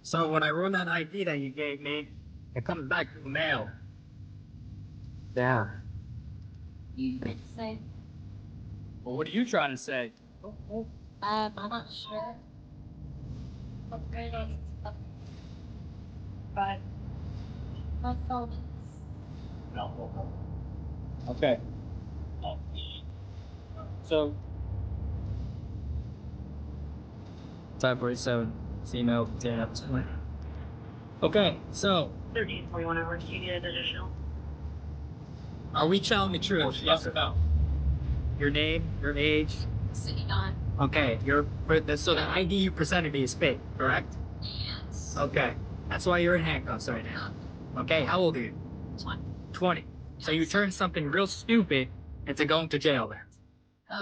So when I run that ID that you gave me, it comes back to the mail. Yeah. You could say, Well, what are you trying to say? I'm not sure. Okay. But my phone is. No. Okay. So. 547. Email. Yeah. Okay. So. 13:41 hours. You get additional. Are we telling the truth? Yes or no? Your name, your age. City on. Okay. So the ID you presented me is fake, correct? Yes. Okay. That's why you're in handcuffs right now. Okay. How old are you? 20. 20. So you turned something real stupid into going to jail then.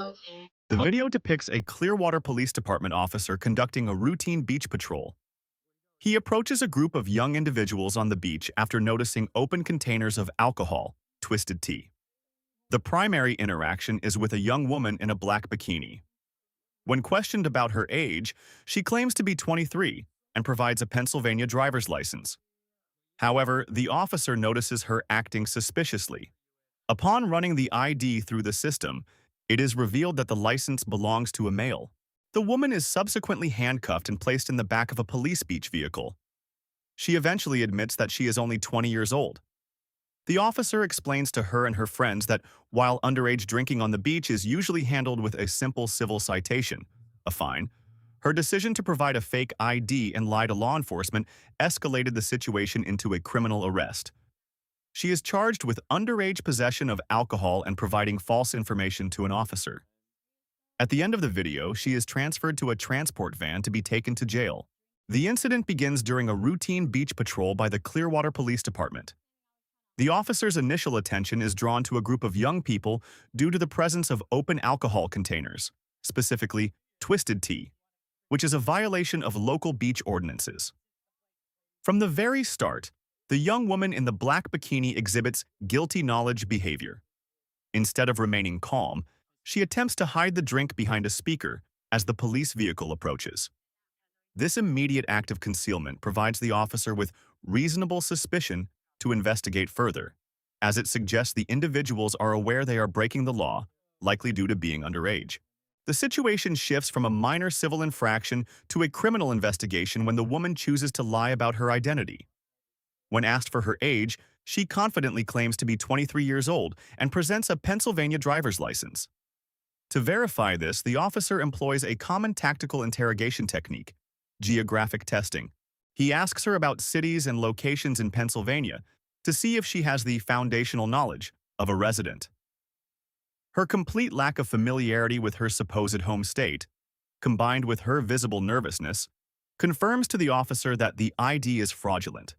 Okay. The video depicts a Clearwater Police Department officer conducting a routine beach patrol. He approaches a group of young individuals on the beach after noticing open containers of alcohol, twisted tea. The primary interaction is with a young woman in a black bikini. When questioned about her age, she claims to be 23 and provides a Pennsylvania driver's license. However, the officer notices her acting suspiciously. Upon running the ID through the system, it is revealed that the license belongs to a male. The woman is subsequently handcuffed and placed in the back of a police beach vehicle. She eventually admits that she is only 20 years old. The officer explains to her and her friends that while underage drinking on the beach is usually handled with a simple civil citation, a fine, her decision to provide a fake ID and lie to law enforcement escalated the situation into a criminal arrest. She is charged with underage possession of alcohol and providing false information to an officer. At the end of the video, she is transferred to a transport van to be taken to jail. The incident begins during a routine beach patrol by the Clearwater Police Department. The officer's initial attention is drawn to a group of young people due to the presence of open alcohol containers, specifically twisted tea, which is a violation of local beach ordinances. From the very start, the young woman in the black bikini exhibits guilty knowledge behavior. Instead of remaining calm, she attempts to hide the drink behind a speaker as the police vehicle approaches. This immediate act of concealment provides the officer with reasonable suspicion to investigate further, as it suggests the individuals are aware they are breaking the law, likely due to being underage. The situation shifts from a minor civil infraction to a criminal investigation when the woman chooses to lie about her identity. When asked for her age, she confidently claims to be 23 years old and presents a Pennsylvania driver's license. To verify this, the officer employs a common tactical interrogation technique, geographic testing. He asks her about cities and locations in Pennsylvania to see if she has the foundational knowledge of a resident. Her complete lack of familiarity with her supposed home state, combined with her visible nervousness, confirms to the officer that the ID is fraudulent.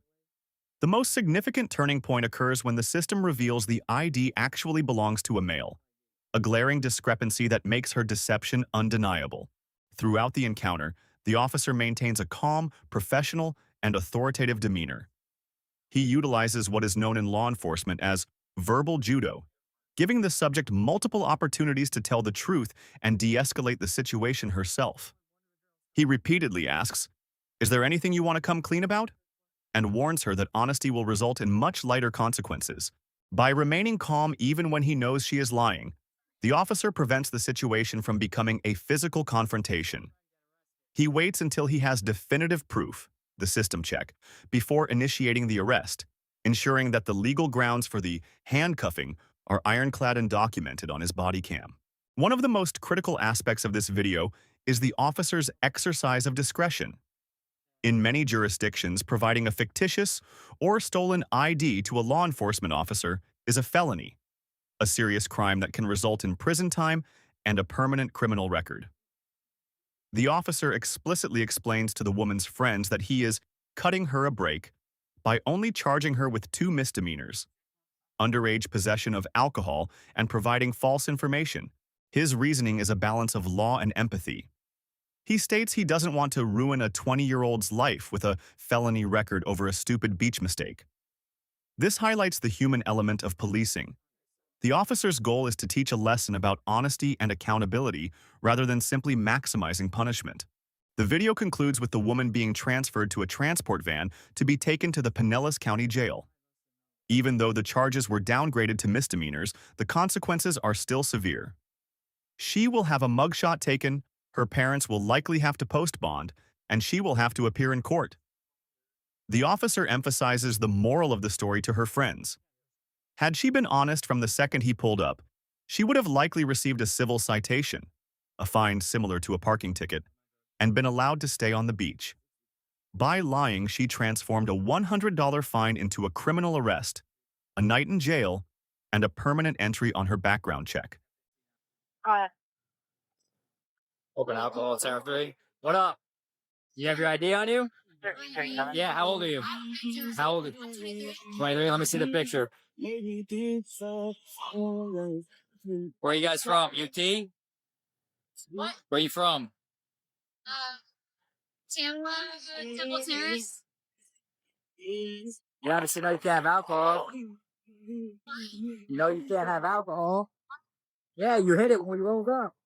The most significant turning point occurs when the system reveals the ID actually belongs to a male, a glaring discrepancy that makes her deception undeniable. Throughout the encounter, the officer maintains a calm, professional, and authoritative demeanor. He utilizes what is known in law enforcement as verbal judo, giving the subject multiple opportunities to tell the truth and de-escalate the situation herself. He repeatedly asks, "Is there anything you want to come clean about?" and warns her that honesty will result in much lighter consequences. By remaining calm even when he knows she is lying, the officer prevents the situation from becoming a physical confrontation. He waits until he has definitive proof, the system check, before initiating the arrest, ensuring that the legal grounds for the handcuffing are ironclad and documented on his body cam. One of the most critical aspects of this video is the officer's exercise of discretion. In many jurisdictions, providing a fictitious or stolen ID to a law enforcement officer is a felony, a serious crime that can result in prison time and a permanent criminal record. The officer explicitly explains to the woman's friends that he is cutting her a break by only charging her with 2 misdemeanors: underage possession of alcohol and providing false information. His reasoning is a balance of law and empathy. He states he doesn't want to ruin a 20-year-old's life with a felony record over a stupid beach mistake. This highlights the human element of policing. The officer's goal is to teach a lesson about honesty and accountability rather than simply maximizing punishment. The video concludes with the woman being transferred to a transport van to be taken to the Pinellas County Jail. Even though the charges were downgraded to misdemeanors, the consequences are still severe. She will have a mugshot taken, her parents will likely have to post bond, and she will have to appear in court. The officer emphasizes the moral of the story to her friends. Had she been honest from the second he pulled up, she would have likely received a civil citation, a fine similar to a parking ticket, and been allowed to stay on the beach. By lying, she transformed a $100 fine into a criminal arrest, a night in jail, and a permanent entry on her background check. Open alcohol, Sarah 3. What up? You have your ID on you? Yeah, how old are you? How old are you? Wait, let me see the picture. Where are you guys from? UT? What? Where are you from? Tampa, Temple Terrace. You obviously know you can't have alcohol. You know you can't have alcohol. Yeah, you hit it when we rolled up.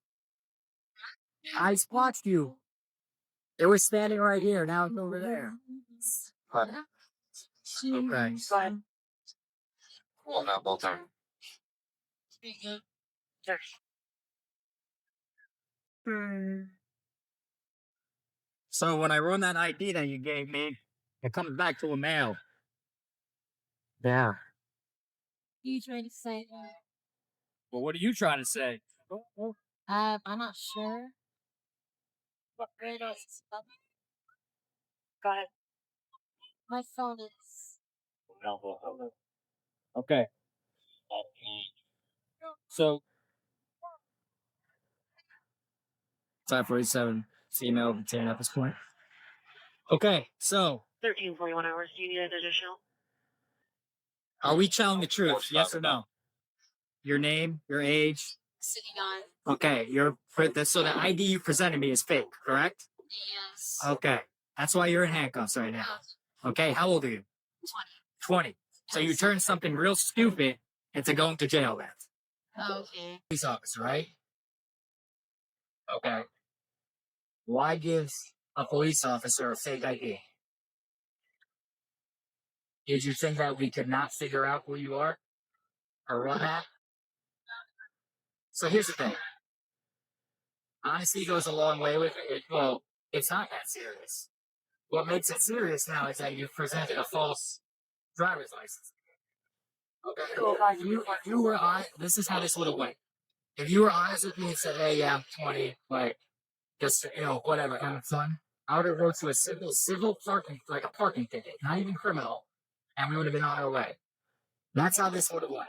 I watched you. It was standing right here. Now it's over there. Okay. Well, now both time. So when I run that ID that you gave me, it comes back to a male. Yeah. You trying to say? Well, what are you trying to say? I'm not sure. What grade is? Go ahead. My phone is. Okay. So 547 female detained at this point. Okay, so 1341 hours. Do you need an additional? are we telling the truth? Yes or no? Your name, your age. Sitting on. Okay, so the ID you presented me is fake, correct? Yes. Okay, that's why you're in handcuffs right now. Okay, how old are you? 20. So you turned something real stupid into going to jail then. Okay. Police officer, right? Okay. Why give a police officer a fake ID? Did you think that we could not figure out who you are? Or what happened? So here's the thing. Honesty goes a long way with it. Well, it's not that serious. What makes it serious now is that you've presented a false driver's license. Okay, so if you were honest, this is how this would have went. If you were honest with me and said, hey, yeah, I'm 20, like, just, whatever, having fun, I would have wrote you a civil parking, like a parking ticket, not even criminal, and we would have been on our way. That's how this would have went.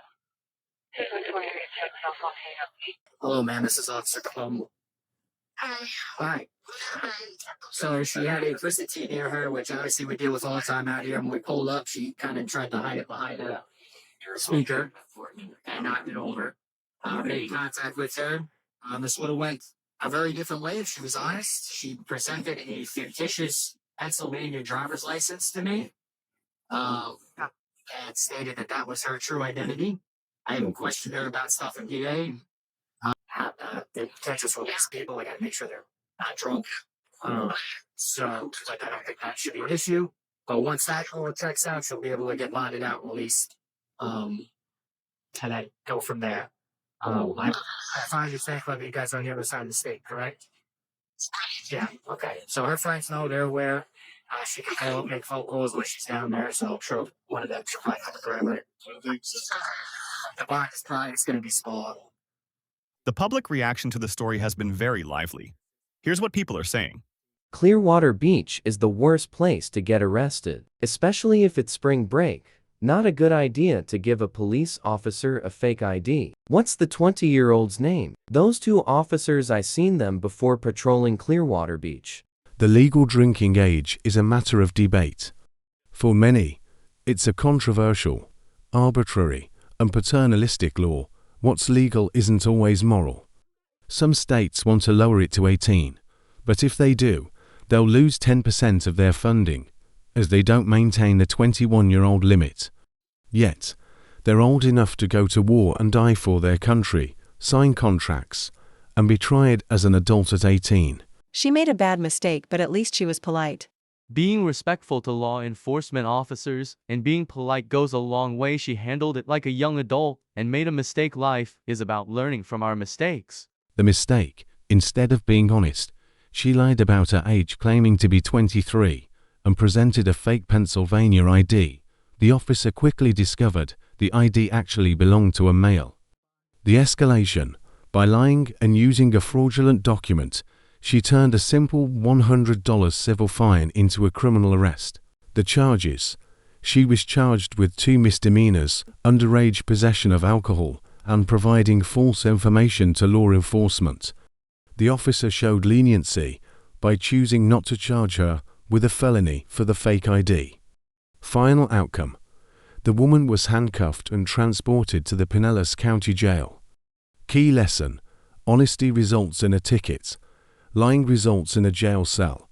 Hello, man, this is Officer Plum. Hi. So she had a twisted T near her, which obviously we deal with all the time out here. When we pulled up, she kind of tried to hide it behind a speaker and knocked it over. Made contact with her. This would have went a very different way if she was honest. She presented a fictitious Pennsylvania driver's license to me and stated that that was her true identity. I even questioned her about stuff in PA. The potential for these people, I gotta make sure they're not drunk. So, like, I don't think that should be an issue. But once that all checks out, she'll be able to get bonded out and released. And then go from there. I find you safe, but you guys are on the other side of the state, correct? Yeah, okay. So her friends know, they're aware. She can call, make phone calls when she's down there, so I'm sure one of them should probably come forever. The bond is probably going to be small. The public reaction to the story has been very lively. Here's what people are saying. Clearwater Beach is the worst place to get arrested, especially if it's spring break. Not a good idea to give a police officer a fake ID. What's the 20-year-old's name? Those two officers, I seen them before patrolling Clearwater Beach. The legal drinking age is a matter of debate. For many, it's a controversial, arbitrary, and paternalistic law. What's legal isn't always moral. Some states want to lower it to 18, but if they do, they'll lose 10% of their funding, as they don't maintain the 21-year-old limit. Yet, they're old enough to go to war and die for their country, sign contracts, and be tried as an adult at 18. She made a bad mistake, but at least she was polite. Being respectful to law enforcement officers and being polite goes a long way. She handled it like a young adult and made a mistake. Life is about learning from our mistakes. The mistake, instead of being honest, she lied about her age, claiming to be 23, and presented a fake Pennsylvania ID. The officer quickly discovered the ID actually belonged to a male. The escalation: by lying and using a fraudulent document, she turned a simple $100 civil fine into a criminal arrest. The charges: she was charged with 2 misdemeanors, underage possession of alcohol, and providing false information to law enforcement. The officer showed leniency by choosing not to charge her with a felony for the fake ID. Final outcome: the woman was handcuffed and transported to the Pinellas County Jail. Key lesson: honesty results in a ticket. Lying results in a jail cell.